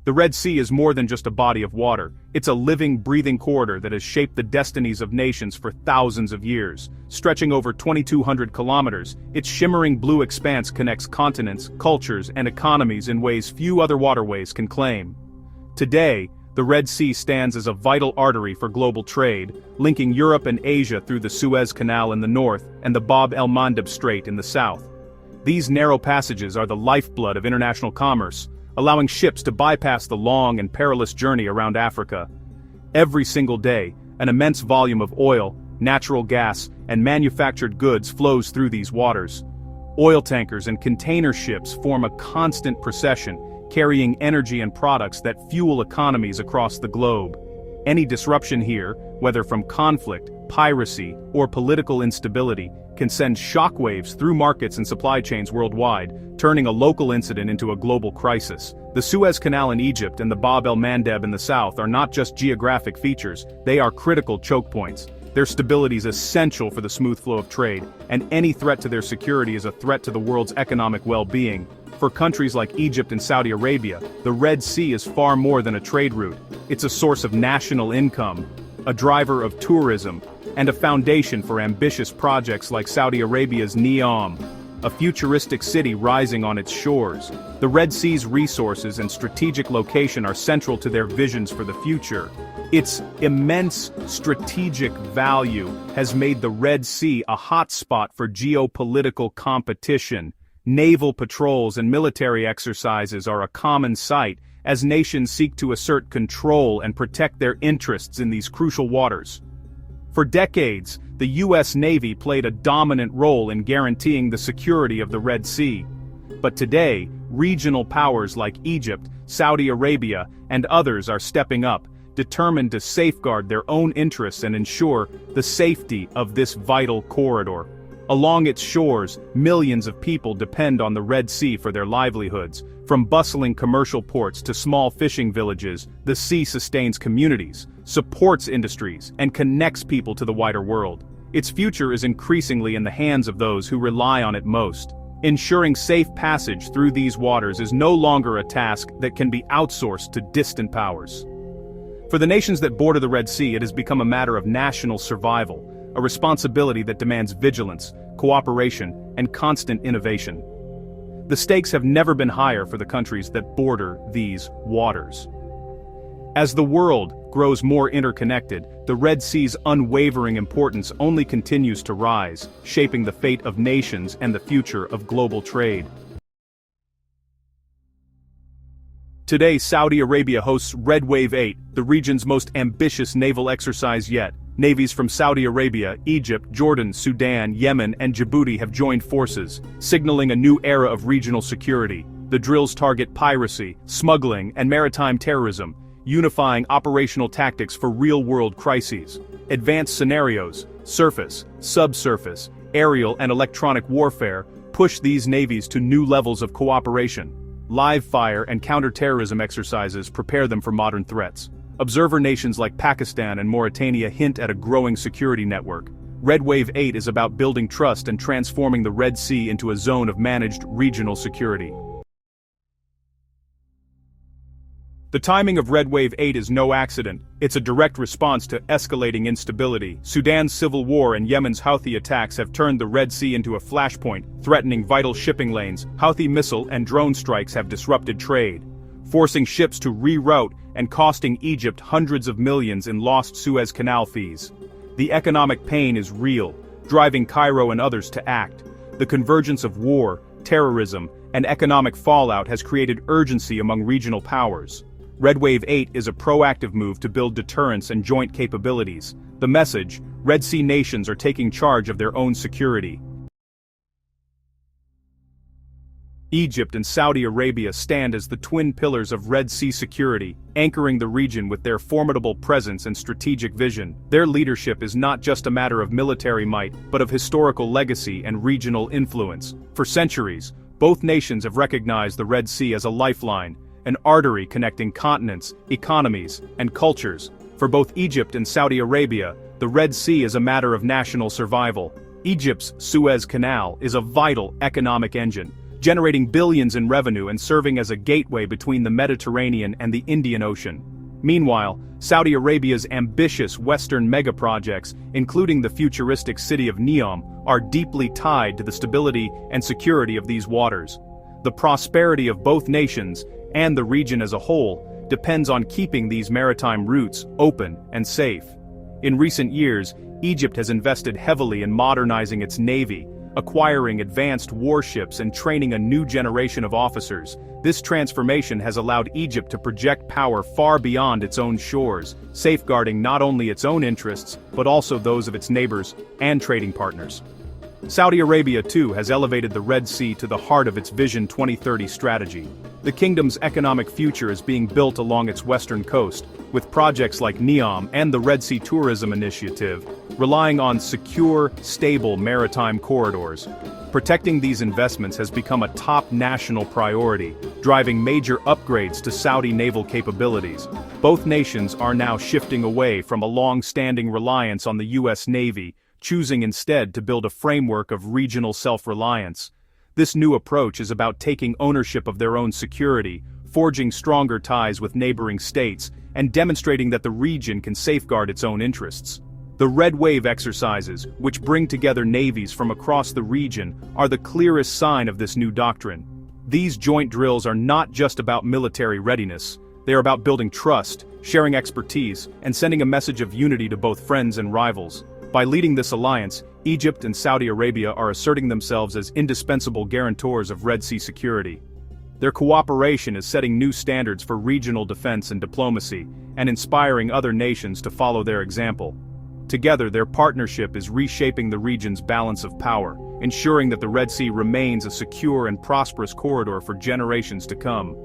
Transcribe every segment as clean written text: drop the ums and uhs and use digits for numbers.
The Red Sea is more than just a body of water. It's a living, breathing corridor that has shaped the destinies of nations for thousands of years. Stretching over 2,200 kilometers, its shimmering blue expanse connects continents, cultures, and economies in ways few other waterways can claim. Today, the Red Sea stands as a vital artery for global trade, linking Europe and Asia through the Suez Canal in the north and the Bab el-Mandeb Strait in the south. These narrow passages are the lifeblood of international commerce, allowing ships to bypass the long and perilous journey around Africa. Every single day, an immense volume of oil, natural gas, and manufactured goods flows through these waters. Oil tankers and container ships form a constant procession, carrying energy and products that fuel economies across the globe. Any disruption here, whether from conflict, piracy, or political instability, can send shockwaves through markets and supply chains worldwide, turning a local incident into a global crisis. The Suez Canal in Egypt and the Bab el-Mandeb in the south are not just geographic features, they are critical choke points. Their stability is essential for the smooth flow of trade, and any threat to their security is a threat to the world's economic well-being. For countries like Egypt and Saudi Arabia, the Red Sea is far more than a trade route. It's a source of national income, a driver of tourism, and a foundation for ambitious projects like Saudi Arabia's Neom, a futuristic city rising on its shores. The Red Sea's resources and strategic location are central to their visions for the future. Its immense strategic value has made the Red Sea a hotspot for geopolitical competition. Naval patrols and military exercises are a common sight as nations seek to assert control and protect their interests in these crucial waters. For decades, the U.S. Navy played a dominant role in guaranteeing the security of the Red Sea. But today, regional powers like Egypt, Saudi Arabia, and others are stepping up, determined to safeguard their own interests and ensure the safety of this vital corridor. Along its shores, millions of people depend on the Red Sea for their livelihoods. From bustling commercial ports to small fishing villages, the sea sustains communities, supports industries, and connects people to the wider world. Its future is increasingly in the hands of those who rely on it most. Ensuring safe passage through these waters is no longer a task that can be outsourced to distant powers. For the nations that border the Red Sea, it has become a matter of national survival, a responsibility that demands vigilance, cooperation, and constant innovation. The stakes have never been higher for the countries that border these waters. As the world grows more interconnected, the Red Sea's unwavering importance only continues to rise, shaping the fate of nations and the future of global trade. Today, Saudi Arabia hosts Red Wave 8, the region's most ambitious naval exercise yet. Navies from Saudi Arabia, Egypt, Jordan, Sudan, Yemen, and Djibouti have joined forces, signaling a new era of regional security. The drills target piracy, smuggling, and maritime terrorism, unifying operational tactics for real-world crises. Advanced scenarios, surface, subsurface, aerial, and electronic warfare push these navies to new levels of cooperation. Live fire and counter-terrorism exercises prepare them for modern threats. Observer nations like Pakistan and Mauritania hint at a growing security network. Red Wave 8 is about building trust and transforming the Red Sea into a zone of managed regional security. The timing of Red Wave 8 is no accident. It's a direct response to escalating instability. Sudan's civil war and Yemen's Houthi attacks have turned the Red Sea into a flashpoint, threatening vital shipping lanes. Houthi missile and drone strikes have disrupted trade, forcing ships to reroute and costing Egypt hundreds of millions in lost Suez Canal fees. The economic pain is real, driving Cairo and others to act. The convergence of war, terrorism, and economic fallout has created urgency among regional powers. Red Wave 8 is a proactive move to build deterrence and joint capabilities. The message: Red Sea nations are taking charge of their own security. Egypt and Saudi Arabia stand as the twin pillars of Red Sea security, anchoring the region with their formidable presence and strategic vision. Their leadership is not just a matter of military might, but of historical legacy and regional influence. For centuries, both nations have recognized the Red Sea as a lifeline, an artery connecting continents, economies, and cultures. For both Egypt and Saudi Arabia, the Red Sea is a matter of national survival. Egypt's Suez Canal is a vital economic engine, generating billions in revenue and serving as a gateway between the Mediterranean and the Indian Ocean. Meanwhile, Saudi Arabia's ambitious Western megaprojects, including the futuristic city of Neom, are deeply tied to the stability and security of these waters. The prosperity of both nations, and the region as a whole, depends on keeping these maritime routes open and safe. In recent years, Egypt has invested heavily in modernizing its navy, acquiring advanced warships and training a new generation of officers. This transformation has allowed Egypt to project power far beyond its own shores, safeguarding not only its own interests, but also those of its neighbors and trading partners. Saudi Arabia, too, has elevated the Red Sea to the heart of its Vision 2030 strategy. The kingdom's economic future is being built along its western coast, with projects like Neom and the Red Sea Tourism Initiative, relying on secure, stable maritime corridors. Protecting these investments has become a top national priority, driving major upgrades to Saudi naval capabilities. Both nations are now shifting away from a long-standing reliance on the U.S. Navy, choosing instead to build a framework of regional self-reliance. This new approach is about taking ownership of their own security, forging stronger ties with neighboring states, and demonstrating that the region can safeguard its own interests. The Red Wave exercises, which bring together navies from across the region, are the clearest sign of this new doctrine. These joint drills are not just about military readiness. They are about building trust, sharing expertise, and sending a message of unity to both friends and rivals. By leading this alliance, Egypt and Saudi Arabia are asserting themselves as indispensable guarantors of Red Sea security. Their cooperation is setting new standards for regional defense and diplomacy, and inspiring other nations to follow their example. Together, their partnership is reshaping the region's balance of power, ensuring that the Red Sea remains a secure and prosperous corridor for generations to come.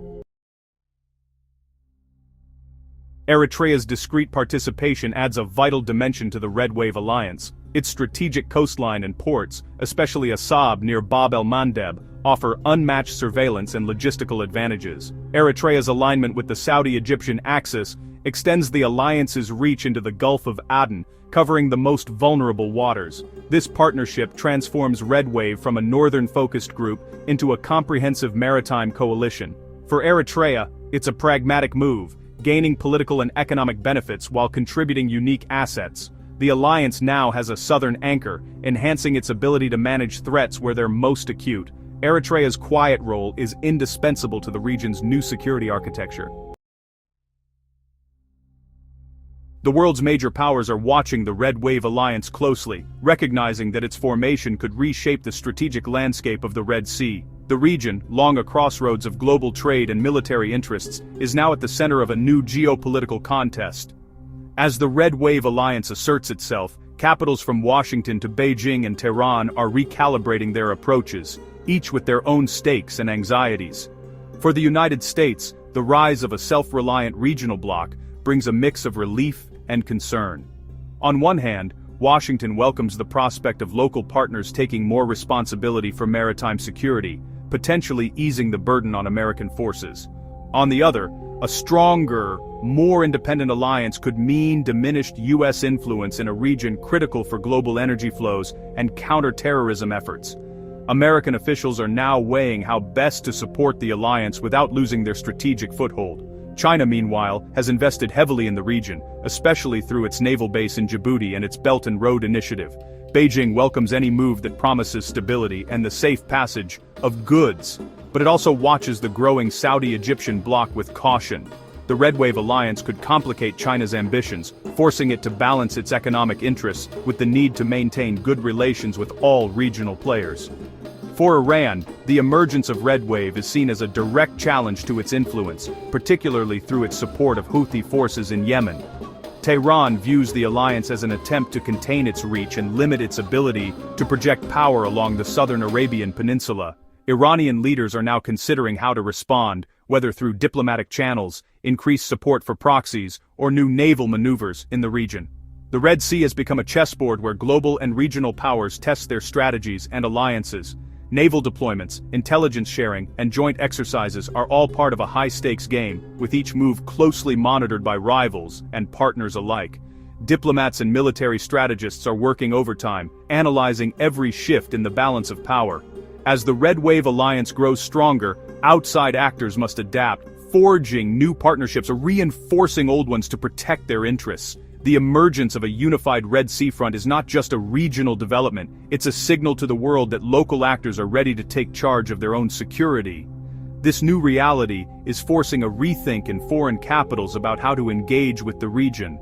Eritrea's discreet participation adds a vital dimension to the Red Wave alliance. Its strategic coastline and ports, especially Assab near Bab el-Mandeb, offer unmatched surveillance and logistical advantages. Eritrea's alignment with the Saudi-Egyptian axis extends the alliance's reach into the Gulf of Aden, covering the most vulnerable waters. This partnership transforms Red Wave from a northern-focused group into a comprehensive maritime coalition. For Eritrea, it's a pragmatic move, gaining political and economic benefits while contributing unique assets. The alliance now has a southern anchor, enhancing its ability to manage threats where they're most acute. Eritrea's quiet role is indispensable to the region's new security architecture. The world's major powers are watching the Red Wave alliance closely, recognizing that its formation could reshape the strategic landscape of the Red Sea. The region, long a crossroads of global trade and military interests, is now at the center of a new geopolitical contest. As the Red Wave alliance asserts itself, capitals from Washington to Beijing and Tehran are recalibrating their approaches, each with their own stakes and anxieties. For the United States, the rise of a self-reliant regional bloc brings a mix of relief and concern. On one hand, Washington welcomes the prospect of local partners taking more responsibility for maritime security, potentially easing the burden on American forces. On the other, a stronger, more independent alliance could mean diminished U.S. influence in a region critical for global energy flows and counter-terrorism efforts. American officials are now weighing how best to support the alliance without losing their strategic foothold. China, meanwhile, has invested heavily in the region, especially through its naval base in Djibouti and its Belt and Road Initiative. Beijing welcomes any move that promises stability and the safe passage of goods, but it also watches the growing Saudi-Egyptian bloc with caution. The Red Wave alliance could complicate China's ambitions, forcing it to balance its economic interests with the need to maintain good relations with all regional players. For Iran, the emergence of Red Wave is seen as a direct challenge to its influence, particularly through its support of Houthi forces in Yemen. Tehran views the alliance as an attempt to contain its reach and limit its ability to project power along the southern Arabian Peninsula. Iranian leaders are now considering how to respond, whether through diplomatic channels, increased support for proxies, or new naval maneuvers in the region. The Red Sea has become a chessboard where global and regional powers test their strategies and alliances. Naval deployments, intelligence sharing, and joint exercises are all part of a high-stakes game, with each move closely monitored by rivals and partners alike. Diplomats and military strategists are working overtime, analyzing every shift in the balance of power. As the Red Wave alliance grows stronger, outside actors must adapt, forging new partnerships or reinforcing old ones to protect their interests. The emergence of a unified Red Sea front is not just a regional development, it's a signal to the world that local actors are ready to take charge of their own security. This new reality is forcing a rethink in foreign capitals about how to engage with the region.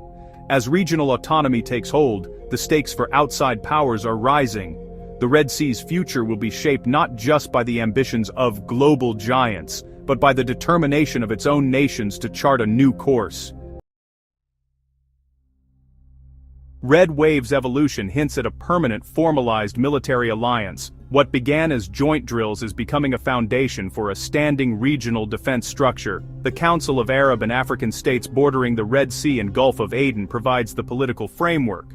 As regional autonomy takes hold, the stakes for outside powers are rising. The Red Sea's future will be shaped not just by the ambitions of global giants, but by the determination of its own nations to chart a new course. Red Wave's evolution hints at a permanent, formalized military alliance. What began as joint drills is becoming a foundation for a standing regional defense structure. The Council of Arab and African States bordering the Red Sea and Gulf of Aden provides the political framework.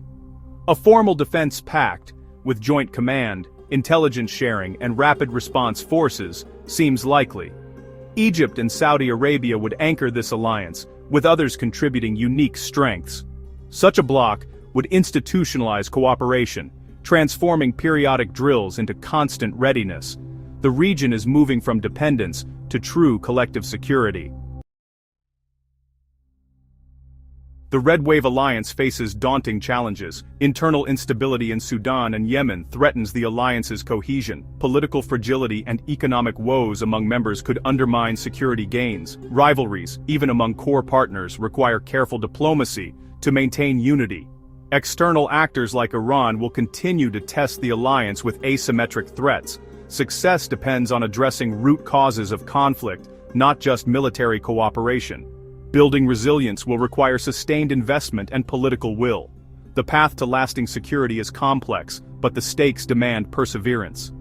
A formal defense pact, with joint command, intelligence sharing, and rapid response forces, seems likely. Egypt and Saudi Arabia would anchor this alliance, with others contributing unique strengths. Such a bloc would institutionalize cooperation, transforming periodic drills into constant readiness. The region is moving from dependence to true collective security. The Red Wave alliance faces daunting challenges. Internal instability in Sudan and Yemen threatens the alliance's cohesion. Political fragility and economic woes among members could undermine security gains. Rivalries, even among core partners, require careful diplomacy to maintain unity. External actors like Iran will continue to test the alliance with asymmetric threats. Success depends on addressing root causes of conflict, not just military cooperation. Building resilience will require sustained investment and political will. The path to lasting security is complex, but the stakes demand perseverance.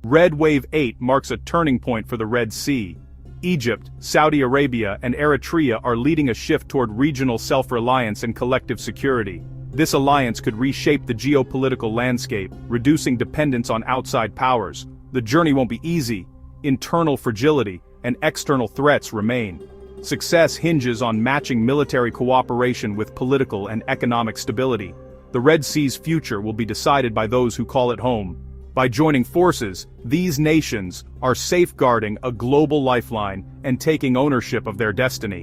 Red Wave 8 marks a turning point for the Red Sea. Egypt, Saudi Arabia, and Eritrea are leading a shift toward regional self-reliance and collective security. This alliance could reshape the geopolitical landscape, reducing dependence on outside powers. The journey won't be easy. Internal fragility and external threats remain. Success hinges on matching military cooperation with political and economic stability. The Red Sea's future will be decided by those who call it home. By joining forces, these nations are safeguarding a global lifeline and taking ownership of their destiny.